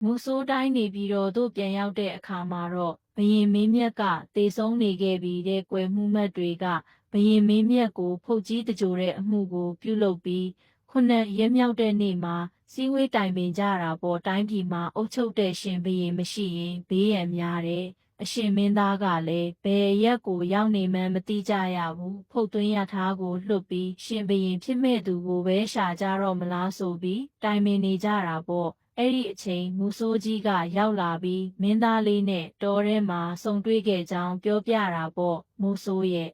မူဆိုးတိုင်းနေပြီးတော့တို့ပြန်ရောက်တဲ့အခါမှာတော့ဘရင်မင်းမြတ်ကတေဆုံးနေခဲ့ပြီးတဲ့ကွယ်မှုမတ်တွေကဘရင်မင်းမြတ်ကိုဖုတ်ကြီးတကြိုတဲ့အမှုကိုပြုလုပ်ပြီး9 ရက်မြောက်တဲ့နေ့မှာစည်းဝေးတိုင်ပင်ကြတာပေါ့တိုင်းပြည်မှာအုပ်ချုပ်တဲ့ရှင်ဘရင်မရှိရင်ဘေးရန်များတယ်အရှင်မင်းသားကလည်းဘယ်ရက်ကိုရောက်နေမှန်းမသိကြရဘူးဖုတ်သွင်းရထားကိုလွတ်ပြီးရှင်ဘရင်ဖြစ်မဲ့သူကိုပဲရှာကြတော့မလားဆိုပြီးတိုင်ပင်နေကြတာပေါ့အဲ့ဒီအချိန်မူဆိုးကြီးကရောက်လာပြီးမင်းသားလေးနဲ့တောထဲမှာဆုံတွေ့ခဲ့ကြောင်းပြောပြတာပေါ့မူဆိုးရဲ့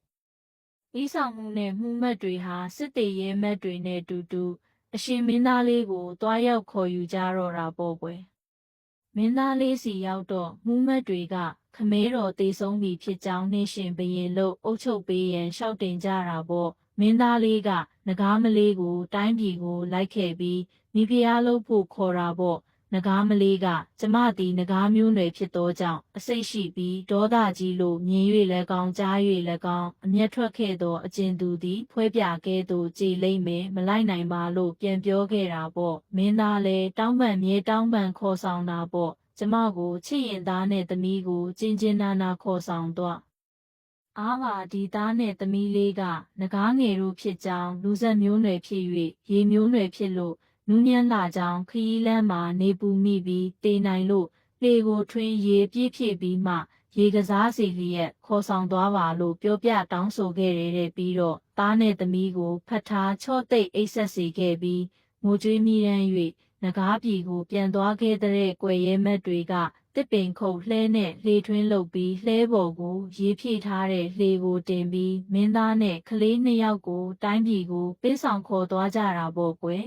ဤဆောင်မှုနဲ့မှုမတ်တွေဟာစစ်တေရဲမတ်တွေနဲ့တူတူအရှင်မင်းသားလေးကိုတွားရောက်ခေါ်ယူကြတော့တာပေါ့ကွယ်မင်းသားလေးစီရောက်တော့မှုမတ်တွေကခမဲတော်တေဆုံးပြီဖြစ်ကြောင်းနှင်းရှင်ဘရင်လို့အုပ်ချုပ်ပေးရန်ရှောက်တင်ကြတာပေါ့မင်းသားလေးကနဂါးမလေးကိုတိုင်းပြည်ကိုလိုက်ခဲ့ပြီးမိဖုရားလုပ်ဖို့ခေါ်တာပေါ့နဂါးမလေးကကျမသည်နဂါးမျိုးနွယ်ဖြစ်သောကြောင့်အစိတ်ရှိပြီးဒေါသကြီးလို့မြင်၍လည်းကောင်းကြား၍လည်းကောင်းအမျက်ထွက်ခဲ့သောအကျဉ်သူသည်ဖွဲပြကဲ့သို့ကြည်လိမ့်မယ်မလိုက်နိုင်ပါလို့ပြန်ပြောခဲ့တာပေါ့မင်းသားလည်းတောင်းပန်မြဲတောင်းပန်ခေါ်ဆောင်တာပေါ့ကျမကိုချစ်ရင်သားနဲ့သမီးကိုကျဉ်ကျဉ်နာနာခေါ်ဆောင်တော့အားပါဒီသားနဲ့သမီးလေးကနဂါးငယ်တို့ဖြစ်ကြောင်းလူဆက်မျိုးနွယ်ဖြစ်၍ရေမျိုးနွယ်ဖြစ်လို့နူးညံ့လာကြောင်းခရီးလမ်းမှာနေပူမိပြီးတေနိုင်လို့လှေကိုထွင်းရေပြည့်ဖြည့်ပြီးမှရေကစားစီလျက်ခေါ်ဆောင်သွားပါလို့ပြောပြတောင်းဆိုခဲ့တဲ့ပြီးတော့သားနဲ့သမီးကိုဖတ်ထားချော့သိပ်အိတ်ဆက်စေခဲ့ပြီးငိုကြွေးမိရန်၍နဂါးပြည်ကိုပြန်သွားခဲ့တဲ့ကွယ်ရဲမက်တွေကတစ်ပင်ခုတ်လှဲနဲ့လှေထွင်းလုပ်ပြီးလှဲပေါ်ကိုရေဖြည့်ထားတဲ့လှေကိုတင်ပြီးမင်းသားနဲ့ကလေး2 ယောက်ကိုတိုင်းပြည်ကိုပေးဆောင်ခေါ်သွားကြတာပေါ့ကွယ်